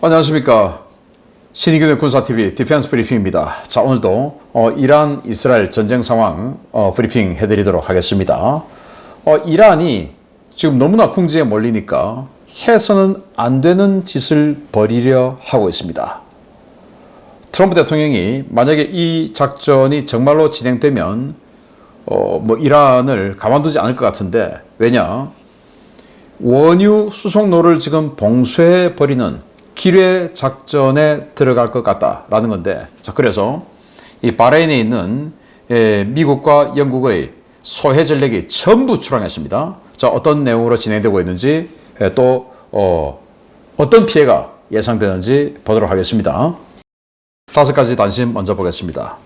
안녕하십니까. 신의균의 군사TV 디펜스 브리핑입니다. 자, 오늘도 이란 이스라엘 전쟁 상황 브리핑 해드리도록 하겠습니다. 이란이 지금 너무나 궁지에 몰리니까 해서는 안 되는 짓을 벌이려 하고 있습니다. 트럼프 대통령이 만약에 이 작전이 정말로 진행되면 이란을 가만두지 않을 것 같은데, 왜냐? 원유 수송로를 지금 봉쇄해 버리는 기뢰 작전에 들어갈 것 같다라는 건데, 자, 그래서 이 바레인에 있는 미국과 영국의 소해 전력이 전부 출항했습니다. 자, 어떤 내용으로 진행되고 있는지, 또 어떤 피해가 예상되는지 보도록 하겠습니다. 5가지 단신 먼저 보겠습니다.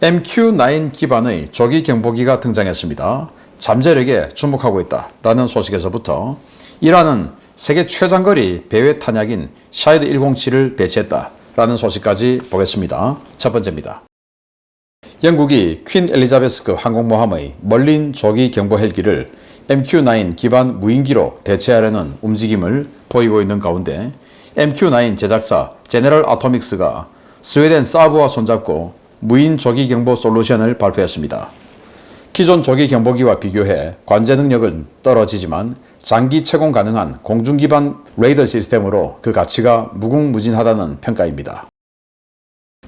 MQ-9 기반의 조기 경보기가 등장했습니다. 잠재력에 주목하고 있다라는 소식에서부터 이란은 세계 최장거리 배회 탄약인 샤헤드 107을 배치했다라는 소식까지 보겠습니다. 첫 번째입니다. 영국이 퀸 엘리자베스급 항공모함의 멀린 조기 경보 헬기를 MQ-9 기반 무인기로 대체하려는 움직임을 보이고 있는 가운데, MQ-9 제작사 제너럴 아토믹스가 스웨덴 사브와 손잡고 무인 조기 경보 솔루션을 발표했습니다. 기존 조기 경보기와 비교해 관제 능력은 떨어지지만 장기 채공 가능한 공중 기반 레이더 시스템으로 그 가치가 무궁무진하다는 평가입니다.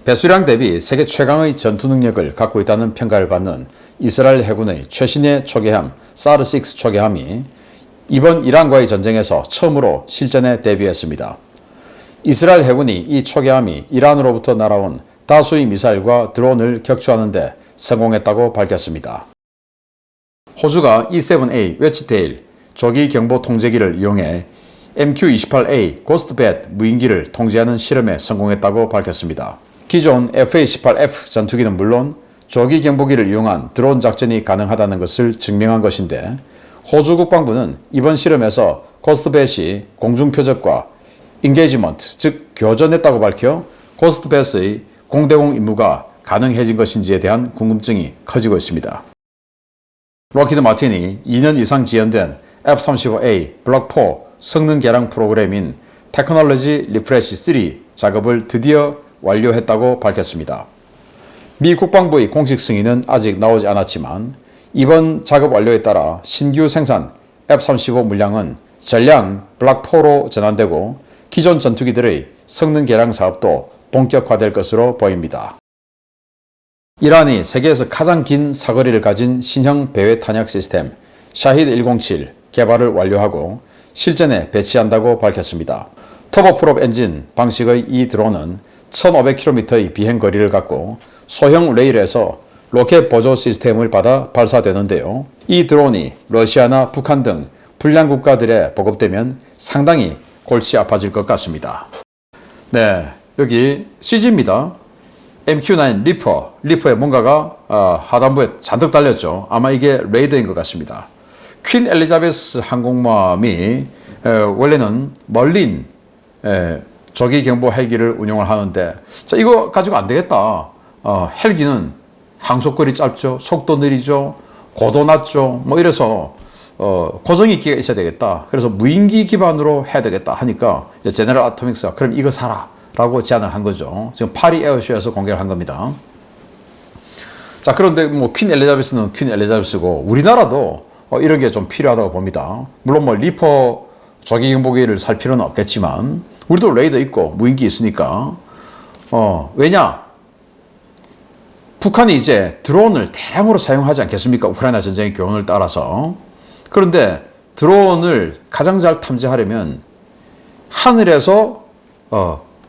배수량 대비 세계 최강의 전투 능력을 갖고 있다는 평가를 받는 이스라엘 해군의 최신의 초계함 사르6 초계함이 이번 이란과의 전쟁에서 처음으로 실전에 데뷔했습니다. 이스라엘 해군이 이 초계함이 이란으로부터 날아온 다수의 미사일과 드론을 격추하는 데 성공했다고 밝혔습니다. 호주가 E-7A 웨치테일 조기 경보 통제기를 이용해 MQ-28A 고스트뱃 무인기를 통제하는 실험에 성공했다고 밝혔습니다. 기존 FA-18F 전투기는 물론 조기 경보기를 이용한 드론 작전이 가능하다는 것을 증명한 것인데, 호주 국방부는 이번 실험에서 고스트뱃이 공중 표적과 인게이지먼트, 즉 교전했다고 밝혀 고스트뱃의 공대공 임무가 가능해진 것인지에 대한 궁금증이 커지고 있습니다. 록히드 마틴이 2년 이상 지연된 F-35A 블록 4 성능 개량 프로그램인 테크놀로지 리프레시 3 작업을 드디어 완료했다고 밝혔습니다. 미 국방부의 공식 승인은 아직 나오지 않았지만 이번 작업 완료에 따라 신규 생산 F-35 물량은 전량 블록 4로 전환되고 기존 전투기들의 성능 개량 사업도 본격화될 것으로 보입니다. 이란이 세계에서 가장 긴 사거리를 가진 신형 배회 탄약 시스템 샤히드 107 개발을 완료하고 실전에 배치한다고 밝혔습니다. 터보프롭 엔진 방식의 이 드론은 1500km의 비행 거리를 갖고 소형 레일에서 로켓 보조 시스템을 받아 발사되는데요. 이 드론이 러시아나 북한 등 불량 국가들에 보급되면 상당히 골치 아파질 것 같습니다. 네, 여기 CG입니다. MQ-9 리퍼에 뭔가가 하단부에 잔뜩 달렸죠. 아마 이게 레이더인 것 같습니다. 퀸 엘리자베스 항공모함이 원래는 멀린 조기 경보 헬기를 운용을 하는데, 자, 이거 가지고 안 되겠다. 헬기는 항속거리 짧죠, 속도 느리죠, 고도 낮죠, 이래서 고정 있기가 있어야 되겠다. 그래서 무인기 기반으로 해야 되겠다 하니까 제너럴 아토믹스가 그럼 이거 사라 라고 제안을 한 거죠. 지금 파리 에어쇼에서 공개를 한 겁니다. 자, 그런데 퀸 엘리자베스는 퀸 엘리자베스고 우리나라도 이런 게 좀 필요하다고 봅니다. 물론 리퍼 조기 경보기를 살 필요는 없겠지만 우리도 레이더 있고 무인기 있으니까 왜냐? 북한이 이제 드론을 대량으로 사용하지 않겠습니까? 우크라이나 전쟁의 교훈을 따라서. 그런데 드론을 가장 잘 탐지하려면 하늘에서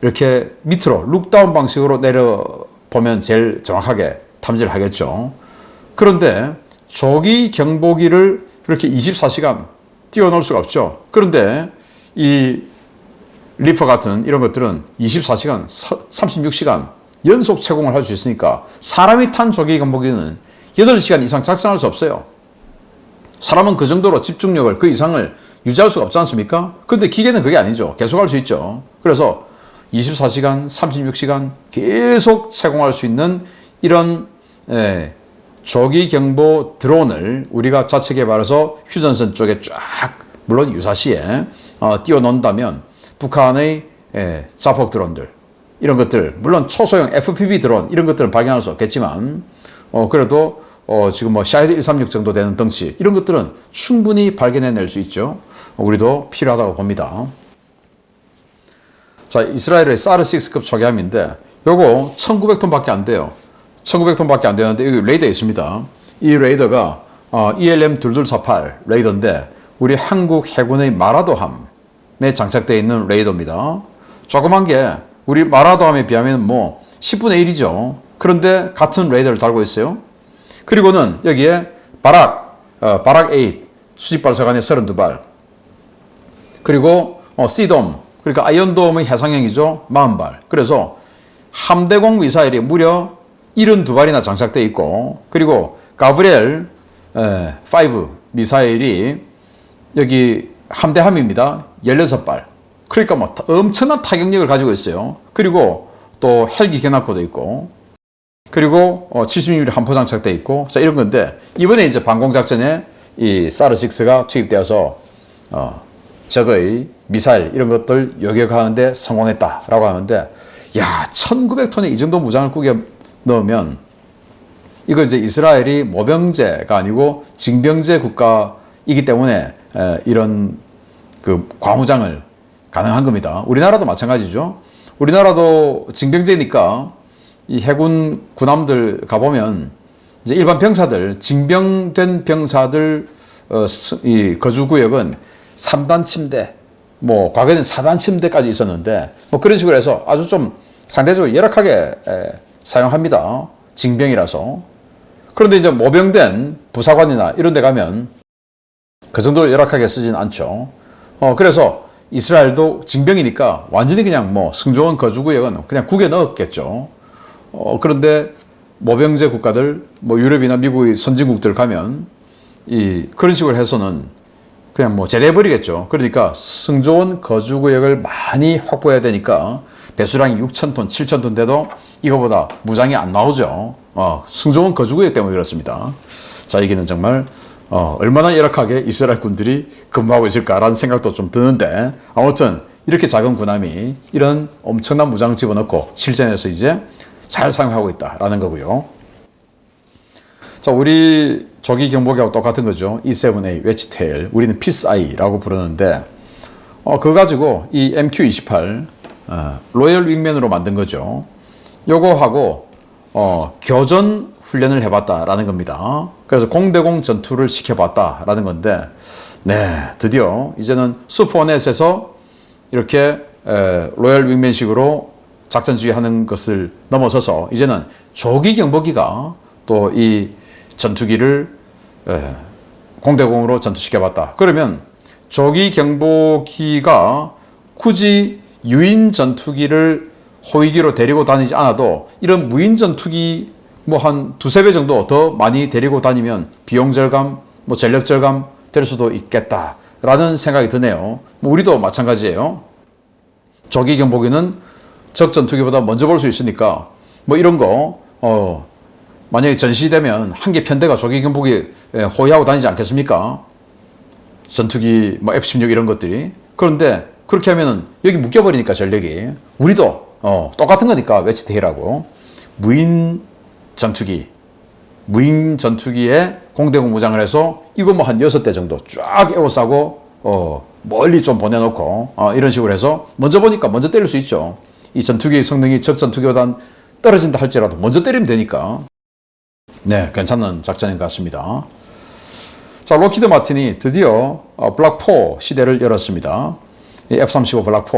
이렇게 밑으로 룩다운 방식으로 내려보면 제일 정확하게 탐지를 하겠죠. 그런데 조기 경보기를 이렇게 24시간 띄워놓을 수가 없죠. 그런데 이 리퍼 같은 이런 것들은 24시간, 36시간 연속 채공을 할 수 있으니까 사람이 탄 조기 경보기는 8시간 이상 작전할 수 없어요. 사람은 그 정도로 집중력을 그 이상을 유지할 수가 없지 않습니까? 그런데 기계는 그게 아니죠. 계속할 수 있죠. 그래서 24시간, 36시간 계속 채공할 수 있는 이런 조기 경보 드론을 우리가 자체 개발해서 휴전선 쪽에 쫙, 물론 유사시에 띄워놓는다면 북한의 자폭 드론들 이런 것들, 물론 초소형 FPV 드론 이런 것들은 발견할 수 없겠지만 그래도 지금 뭐 샤헤드 136 정도 되는 덩치 이런 것들은 충분히 발견해낼 수 있죠. 우리도 필요하다고 봅니다. 자, 이스라엘의 사르6급 초계함인데 요거 1900톤밖에 안 돼요. 1900톤밖에 안 되는데 여기 레이더에 있습니다. 이 레이더가 ELM2248 레이더인데 우리 한국 해군의 마라도함에 장착되어 있는 레이더입니다. 조그만 게 우리 마라도함에 비하면 뭐 10분의 1이죠. 그런데 같은 레이더를 달고 있어요. 그리고는 여기에 바락 8 수직발사관이 32발 그리고 C돔 그러니까 아이언돔의 해상형이죠. 40발. 그래서 함대공 미사일이 무려 72발이나 장착되어 있고 그리고 가브리엘 5 미사일이 여기 함대함입니다. 16발. 그러니까 뭐 엄청난 타격력을 가지고 있어요. 그리고 또 헬기 견학고도 있고 그리고 70mm 함포 장착되어 있고 자 이런 건데 이번에 이제 방공작전에 이 사르6가 투입되어서 적의 미사일 이런 것들 요격하는데 성공했다라고 하는데 야 1900톤의 이 정도 무장을 꾸겨 넣으면 이거 이제 이스라엘이 모병제가 아니고 징병제 국가이기 때문에 이런 그 과무장을 가능한 겁니다. 우리나라도 마찬가지죠. 우리나라도 징병제니까 이 해군 군함들 가보면 이제 일반 병사들 징병된 병사들 이 거주구역은 3단 침대 뭐 과거에는 4단 침대까지 있었는데 뭐 그런 식으로 해서 아주 좀 상대적으로 열악하게 사용합니다. 징병이라서. 그런데 이제 모병된 부사관이나 이런 데 가면 그 정도 열악하게 쓰진 않죠. 그래서 이스라엘도 징병이니까 완전히 그냥 뭐 승조원 거주구역은 그냥 국에 넣었겠죠. 그런데 모병제 국가들 뭐 유럽이나 미국의 선진국들 가면 그런 식으로 해서는 그냥 뭐 제대해버리겠죠. 그러니까 승조원 거주구역을 많이 확보해야 되니까 배수량이 6,000톤, 7,000톤 돼도 이거보다 무장이 안 나오죠. 승조원 거주구역 때문에 그렇습니다. 자, 여기는 정말 얼마나 열악하게 이스라엘 군들이 근무하고 있을까라는 생각도 좀 드는데 아무튼 이렇게 작은 군함이 이런 엄청난 무장을 집어넣고 실전에서 이제 잘 사용하고 있다라는 거고요. 자, 우리 조기 경보기하고 똑같은 거죠. E7A 웨치테일, 우리는 피스아이라고 부르는데 그거 가지고 이 MQ-28 로열 윙맨으로 만든 거죠. 요거하고 교전 훈련을 해봤다라는 겁니다. 그래서 공대공 전투를 시켜봤다라는 건데 네, 드디어 이제는 슈퍼넷에서 이렇게 로열 윙맨식으로 작전 지휘하는 것을 넘어서서 이제는 조기 경보기가 또 이 전투기를 공대공으로 전투시켜봤다. 그러면 조기 경보기가 굳이 유인 전투기를 호위기로 데리고 다니지 않아도 이런 무인 전투기 뭐 한 두세 배 정도 더 많이 데리고 다니면 비용 절감, 뭐 전력 절감 될 수도 있겠다라는 생각이 드네요. 뭐 우리도 마찬가지예요. 조기 경보기는 적 전투기보다 먼저 볼 수 있으니까 뭐 이런 거 만약에 전시되면 한 개 편대가 조기 경보기 호위하고 다니지 않겠습니까? 전투기 뭐 F-16 이런 것들이. 그런데 그렇게 하면은 여기 묶여버리니까 전력이. 우리도 똑같은 거니까 웨치테일하고 무인 전투기에 공대공 무장을 해서 이거 뭐 한 6대 정도 쫙 에워싸고 멀리 좀 보내놓고 이런 식으로 해서 먼저 보니까 먼저 때릴 수 있죠. 이 전투기의 성능이 적 전투기보단 떨어진다 할지라도 먼저 때리면 되니까 네, 괜찮은 작전인 것 같습니다. 자, 록히드 마틴이 드디어 블락 4 시대를 열었습니다. F-35 블락 4.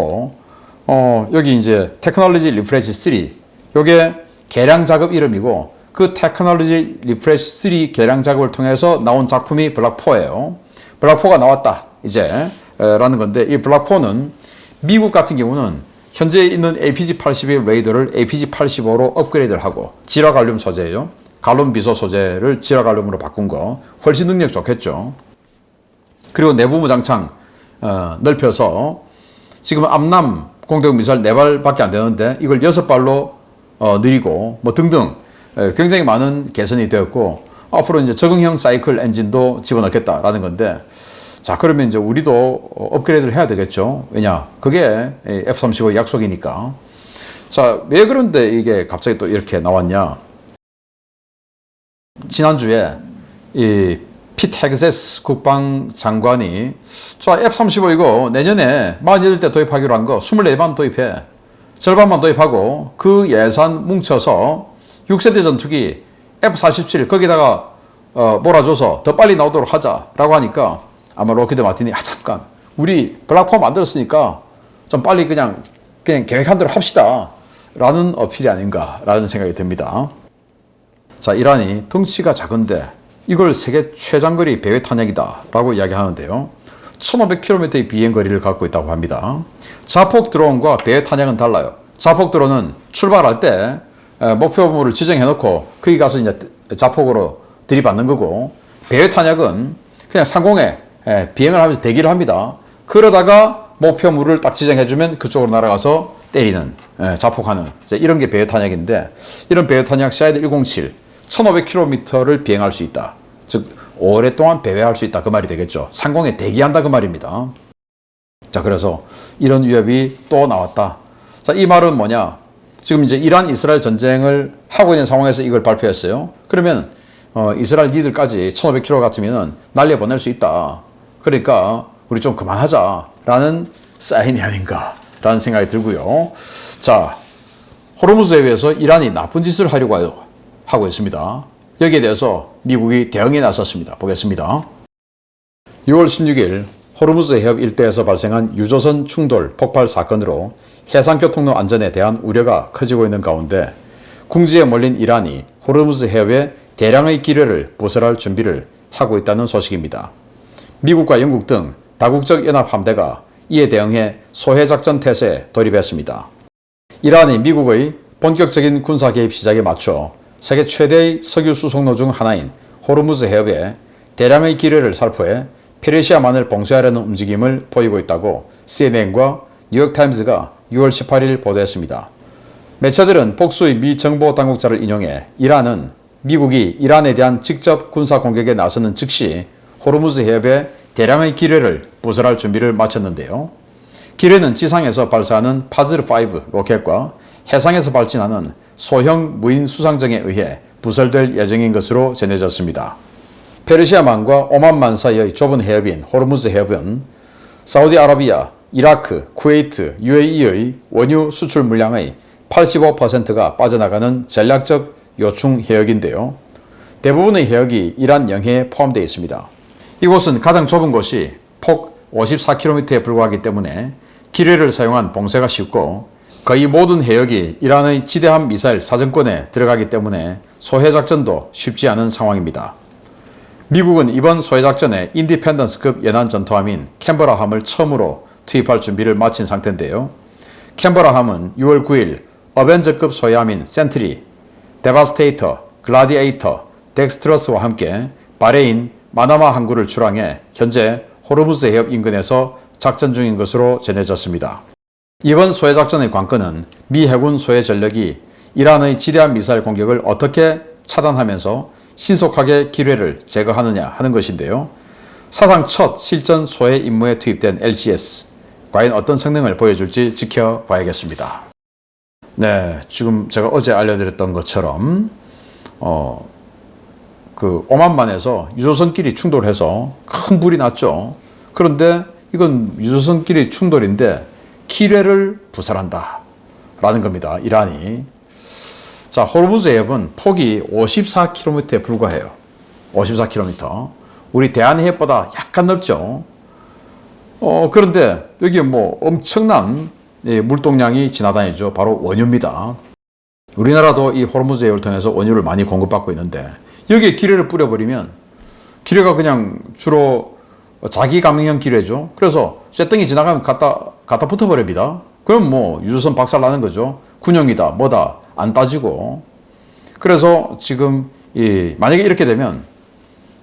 여기 이제 테크놀로지 리프레시 3. 요게 개량 작업 이름이고 그 테크놀로지 리프레시 3 개량 작업을 통해서 나온 작품이 블락 4예요. 블락 4가 나왔다 이제 라는 건데 이 블락 4는 미국 같은 경우는 현재 있는 APG-81 레이더를 APG-85로 업그레이드를 하고 질화 갈륨 소재예요. 갈륨 비소 소재를 질화 갈륨으로 바꾼 거 훨씬 능력 좋겠죠. 그리고 내부 무장창 넓혀서 지금 암남 공대공 미사일 4발밖에 안 되는데 이걸 6발로 늘리고 뭐 등등 굉장히 많은 개선이 되었고 앞으로 이제 적응형 사이클 엔진도 집어넣겠다라는 건데 자, 그러면 이제 우리도 업그레이드를 해야 되겠죠. 왜냐? 그게 F-35 약속이니까. 자, 왜 그런데 이게 갑자기 또 이렇게 나왔냐? 지난주에 이 핏 헤그세스 국방장관이 자, F-35 이거 내년에 48대 도입하기로 한 거 24만 도입해. 절반만 도입하고 그 예산 뭉쳐서 6세대 전투기 F-47 거기다가 몰아줘서 더 빨리 나오도록 하자라고 하니까 아마 로키드 마틴이 잠깐 우리 블락폼 만들었으니까 좀 빨리 그냥 계획한 대로 합시다 라는 어필이 아닌가라는 생각이 듭니다. 자, 이란이 덩치가 작은데 이걸 세계 최장거리 배회 탄약이다 라고 이야기하는데요. 1500km의 비행거리를 갖고 있다고 합니다. 자폭 드론과 배회 탄약은 달라요. 자폭 드론은 출발할 때 목표물을 지정해 놓고 거기 가서 이제 자폭으로 들이받는 거고, 배회 탄약은 그냥 상공에 비행을 하면서 대기를 합니다. 그러다가 목표물을 딱 지정해주면 그쪽으로 날아가서 때리는, 자폭하는 이런 게 배회 탄약인데, 이런 배회 탄약 사이드 107 1500km를 비행할 수 있다. 즉 오랫동안 배회할 수 있다 그 말이 되겠죠. 상공에 대기한다 그 말입니다. 자, 그래서 이런 위협이 또 나왔다. 자, 이 말은 뭐냐? 지금 이제 이란 이스라엘 전쟁을 하고 있는 상황에서 이걸 발표했어요. 그러면 이스라엘 니들까지 1500km 같으면 날려보낼 수 있다. 그러니까 우리 좀 그만하자라는 사인이 아닌가라는 생각이 들고요. 자, 호르무즈 해협에서 이란이 나쁜 짓을 하려고 하고 있습니다. 여기에 대해서 미국이 대응에 나섰습니다. 보겠습니다. 6월 16일 호르무즈 해협 일대에서 발생한 유조선 충돌 폭발 사건으로 해상교통로 안전에 대한 우려가 커지고 있는 가운데 궁지에 몰린 이란이 호르무즈 해협에 대량의 기뢰를 부설할 준비를 하고 있다는 소식입니다. 미국과 영국 등 다국적 연합 함대가 이에 대응해 소해작전 태세에 돌입했습니다. 이란이 미국의 본격적인 군사 개입 시작에 맞춰 세계 최대의 석유 수송로 중 하나인 호르무즈 해협에 대량의 기뢰를 살포해 페르시아만을 봉쇄하려는 움직임을 보이고 있다고 CNN과 뉴욕타임즈가 6월 18일 보도했습니다. 매체들은 복수의 미 정보 당국자를 인용해 이란은 미국이 이란에 대한 직접 군사 공격에 나서는 즉시 호르무즈 해협에 대량의 기뢰를 부설할 준비를 마쳤는데요. 기뢰는 지상에서 발사하는 파즈르5 로켓과 해상에서 발진하는 소형 무인 수상정에 의해 부설될 예정인 것으로 전해졌습니다. 페르시아만과 오만만 사이의 좁은 해협인 호르무즈 해협은 사우디아라비아, 이라크, 쿠웨이트, UAE의 원유 수출 물량의 85%가 빠져나가는 전략적 요충 해역인데요. 대부분의 해역이 이란 영해에 포함되어 있습니다. 이곳은 가장 좁은 곳이 폭 54km에 불과하기 때문에 기뢰를 사용한 봉쇄가 쉽고 거의 모든 해역이 이란의 지대함 미사일 사정권에 들어가기 때문에 소해작전도 쉽지 않은 상황입니다. 미국은 이번 소해작전에 인디펜던스급 연안 전투함인 캔버라함을 처음으로 투입할 준비를 마친 상태인데요. 캔버라함은 6월 9일 어벤져급 소해함인 센트리, 데바스테이터, 글라디에이터, 덱스트러스와 함께 바레인, 마나마 항구를 출항해 현재 호르무즈 해협 인근에서 작전 중인 것으로 전해졌습니다. 이번 소해작전의 관건은 미 해군 소해 전력이 이란의 지대함 미사일 공격을 어떻게 차단하면서 신속하게 기뢰를 제거하느냐 하는 것인데요. 사상 첫 실전 소해 임무에 투입된 LCS, 과연 어떤 성능을 보여줄지 지켜봐야겠습니다. 네, 지금 제가 어제 알려드렸던 것처럼 그 오만만에서 유조선끼리 충돌해서 큰 불이 났죠. 그런데 이건 유조선끼리 충돌인데 기뢰를 부설한다 라는 겁니다. 이란이. 자, 호르무즈 해협은 폭이 54km에 불과해요. 54km. 우리 대한해협보다 약간 넓죠. 그런데 여기 뭐 엄청난 물동량이 지나다니죠. 바로 원유입니다. 우리나라도 이 호르무즈 해협을 통해서 원유를 많이 공급받고 있는데 여기에 기뢰를 뿌려버리면 기뢰가 그냥 주로 자기 감응형 기뢰죠. 그래서 쇳덩이 지나가면 갖다 붙어버립니다. 그럼 뭐 유조선 박살나는 거죠. 군용이다 뭐다 안 따지고. 그래서 지금 만약에 이렇게 되면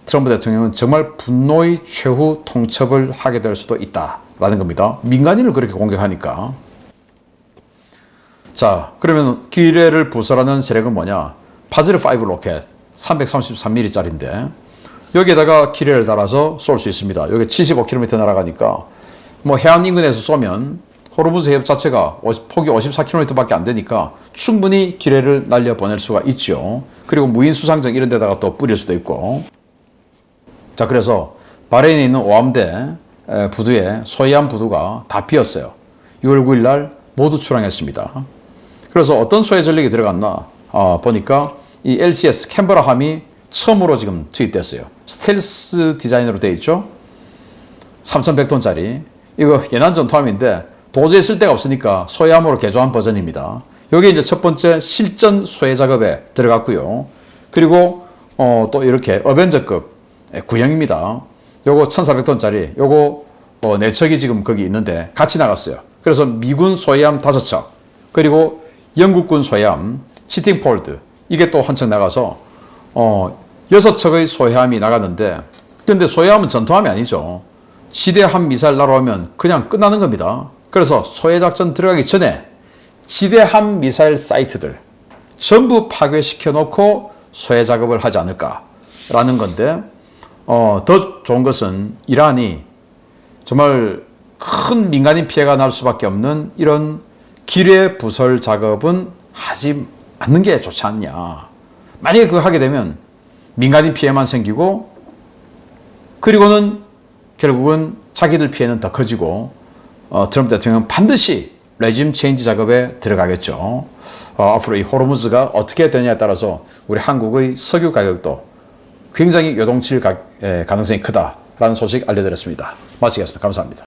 트럼프 대통령은 정말 분노의 최후 통첩을 하게 될 수도 있다라는 겁니다. 민간인을 그렇게 공격하니까. 자, 그러면 기뢰를 부설하는 세력은 뭐냐? 파즈르5 로켓 333mm짜리인데 여기에다가 기뢰를 달아서 쏠 수 있습니다. 여기 75km 날아가니까 뭐 해안 인근에서 쏘면 호르무즈 해협 자체가 폭이 54km밖에 안 되니까 충분히 기뢰를 날려 보낼 수가 있죠. 그리고 무인 수상정 이런 데다가 또 뿌릴 수도 있고. 자, 그래서 바레인에 있는 오함대 부두에 소해안 부두가 다 비었어요. 6월 9일 날 모두 출항했습니다. 그래서 어떤 소해 전력이 들어갔나 보니까 이 LCS 캔버라함이 처음으로 지금 투입됐어요. 스텔스 디자인으로 되어 있죠. 3,100톤짜리. 이거 연안 전투함인데 도저히 쓸 데가 없으니까 소해함으로 개조한 버전입니다. 여기 이제 첫 번째 실전 소해 작업에 들어갔고요. 그리고 또 이렇게 어벤져급 구형입니다. 요거 1,400톤짜리 요거 4척이 지금 거기 있는데 같이 나갔어요. 그래서 미군 소해함 5척 그리고 영국군 소해함 치팅폴드 이게 또 한 척 나가서 6척의 소해함이 나갔는데, 근데 소해함은 전투함이 아니죠. 지대함 미사일 날아오면 그냥 끝나는 겁니다. 그래서 소해작전 들어가기 전에 지대함 미사일 사이트들 전부 파괴시켜 놓고 소해 작업을 하지 않을까라는 건데, 더 좋은 것은 이란이 정말 큰 민간인 피해가 날 수밖에 없는 이런 기뢰 부설 작업은 하지 않는 게 좋지 않냐. 만약에 그거 하게 되면 민간인 피해만 생기고, 그리고는 결국은 자기들 피해는 더 커지고, 트럼프 대통령은 반드시 레짐 체인지 작업에 들어가겠죠. 앞으로 이 호르무즈가 어떻게 되냐에 따라서 우리 한국의 석유 가격도 굉장히 요동칠 가능성이 크다라는 소식 알려드렸습니다. 마치겠습니다. 감사합니다.